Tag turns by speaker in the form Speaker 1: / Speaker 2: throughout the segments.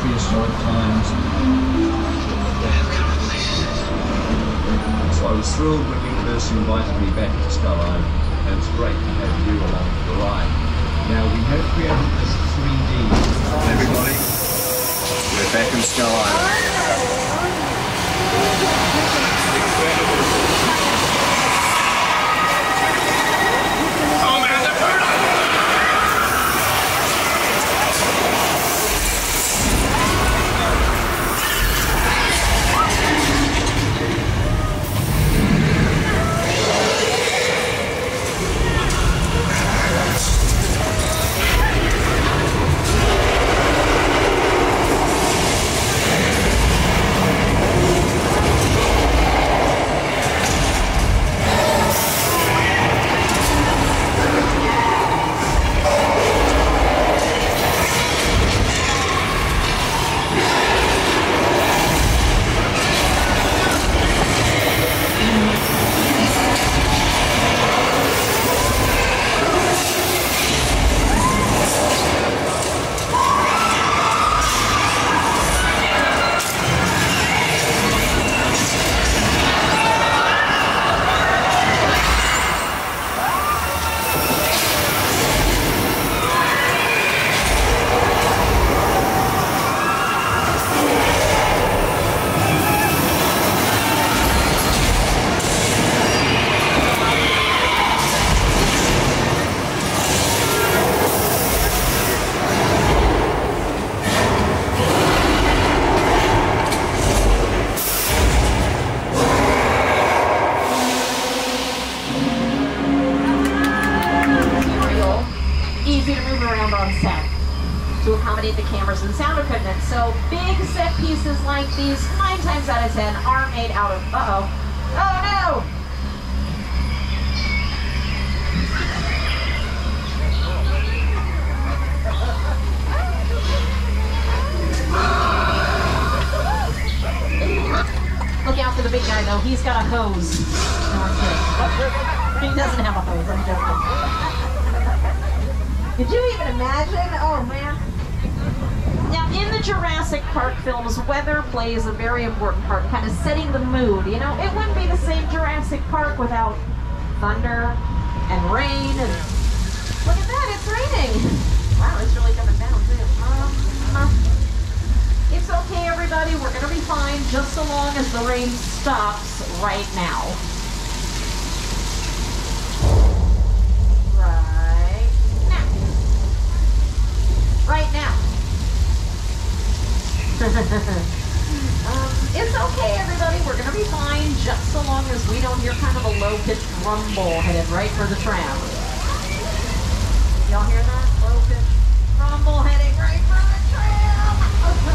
Speaker 1: prehistoric times. So I was thrilled when University invited me back to Skull Island, and it's great to have you along for the ride. Now we have created this 3D. Everybody, we're back in Skull Island.
Speaker 2: To accommodate the cameras and sound equipment. So big set pieces like these, 9 times out of 10, are made out of, oh no! Look out for the big guy though, he's got a hose. No, I'm kidding. He doesn't have a hose, I'm joking. Did you even imagine? Oh man. Now, in the Jurassic Park films, weather plays a very important part in kind of setting the mood. You know, it wouldn't be the same Jurassic Park without thunder and rain. And look at that, it's raining. Wow, it's really coming down too. It's okay, everybody. We're going to be fine just so long as the rain stops right now. Right now. It's okay, everybody. We're going to be fine just so long as we don't hear kind of a low-pitched rumble headed right for the tram. Y'all hear that? Low-pitched rumble heading right for the tram. Oh, no.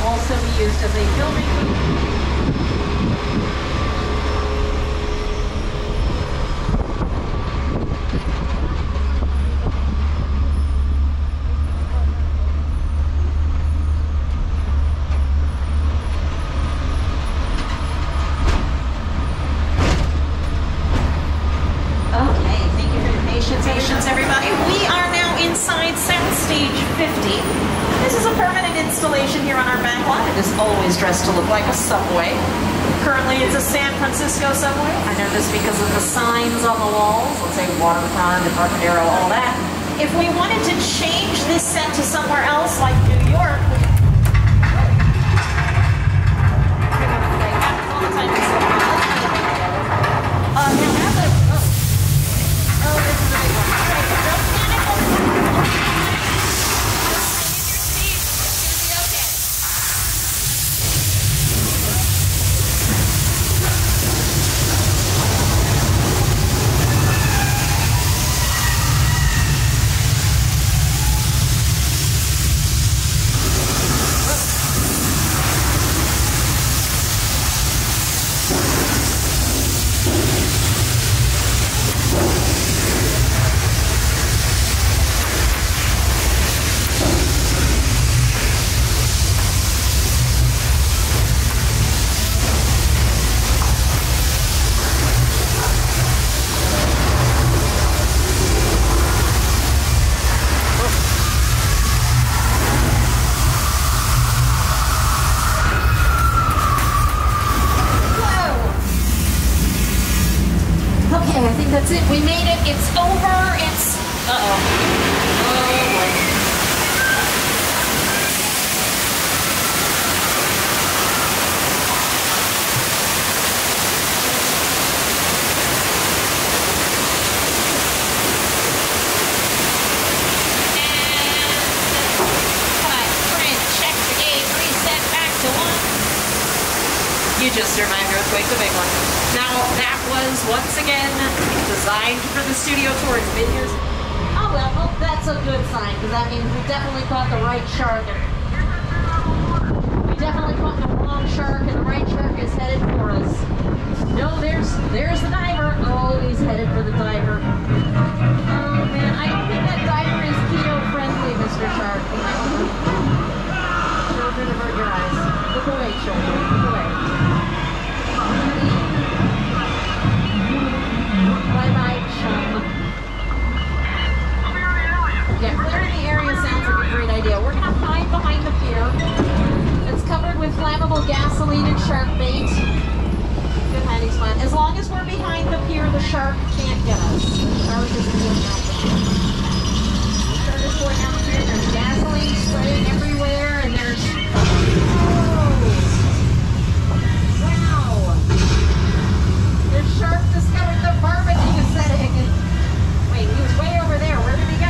Speaker 2: Also be used as a building. Okay, thank you for your patience, everybody. We are now inside Soundstage 50. This is a permanent installation here on our back lot. It is always dressed to look like a subway. Currently, it's a San Francisco subway. I know this because of the signs on the walls. Let's say Waterfront, Embarcadero, all that. If we wanted to change this set to somewhere else, like New York, You just survived earthquake, the big one. Now, that was, once again, designed for the studio tour. It's been years. Oh, well, that's a good sign, because that means we definitely caught the right shark. We definitely caught the wrong shark, and the right shark is headed for us. No, there's the diver. Oh, he's headed for the diver. Oh, man, I don't think that diver is keto-friendly, Mr. Shark. Children, avert your eyes. Look away, children. Look away. Bye-bye, chum. Yeah, clearing the area sounds like a great idea. We're going to hide behind the pier. It's covered with flammable gasoline and shark bait. Good hiding spot. As long as we're behind the pier, the shark can't get us. The shark is going out the pier. The shark is going out the pier. There's gasoline spraying everywhere, and there's... Wow! The shark discovered the barbecuing setting. Wait, he was way over there. Where did he go?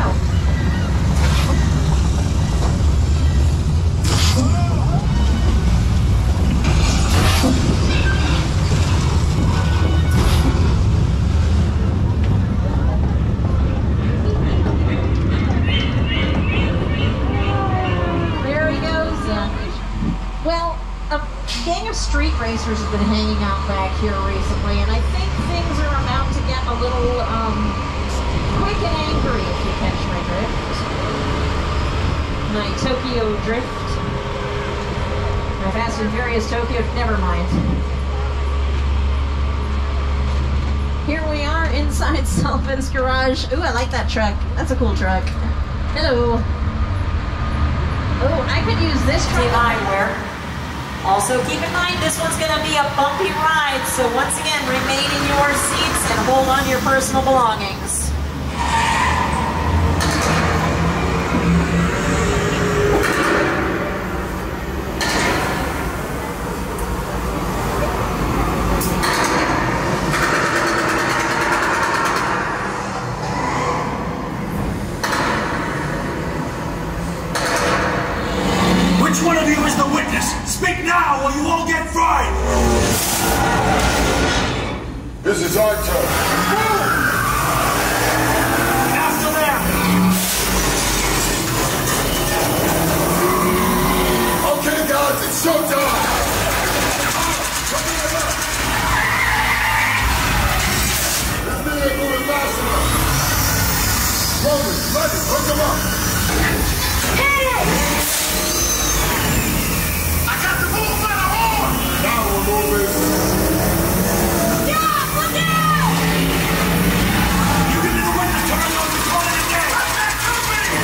Speaker 2: There he goes. Well, a gang of street racers has been hanging out back here recently, and I think things are about to get a little, quick and angry, if you catch my drift. My Tokyo drift. My Fast and Furious Tokyo, never mind. Here we are inside Sullivan's garage. Ooh, I like that truck. That's a cool truck. Hello. Oh, I could use this truck. Eyewear. Also, keep in mind, this one's going to be a bumpy ride, so once again, remain in your seats and hold on to your personal belongings.
Speaker 3: Which one of you is the witness? Speak now or you all get fried!
Speaker 4: This is our turn.
Speaker 3: After them!
Speaker 4: Okay, guys, it's showtime! This thing ain't moving fast enough. Roman, Lenny, hook him up! Now we're moving.
Speaker 3: Yeah, look out! You can do the witness turn on the call it a day! I'm back company!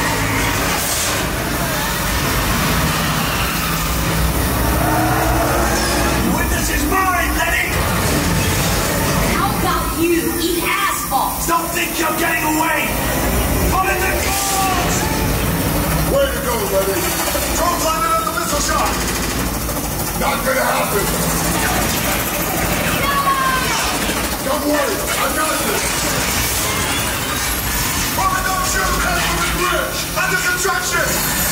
Speaker 3: The witness is mine, Lenny!
Speaker 5: How about you eat asphalt?
Speaker 3: Don't think you're getting away! Pull in the doors!
Speaker 4: Way to go, Lenny.
Speaker 3: Don't climb out the missile shot!
Speaker 4: Not gonna happen. Don't worry, I got this.
Speaker 3: Woman, don't shoot! Head for the bridge! Under construction!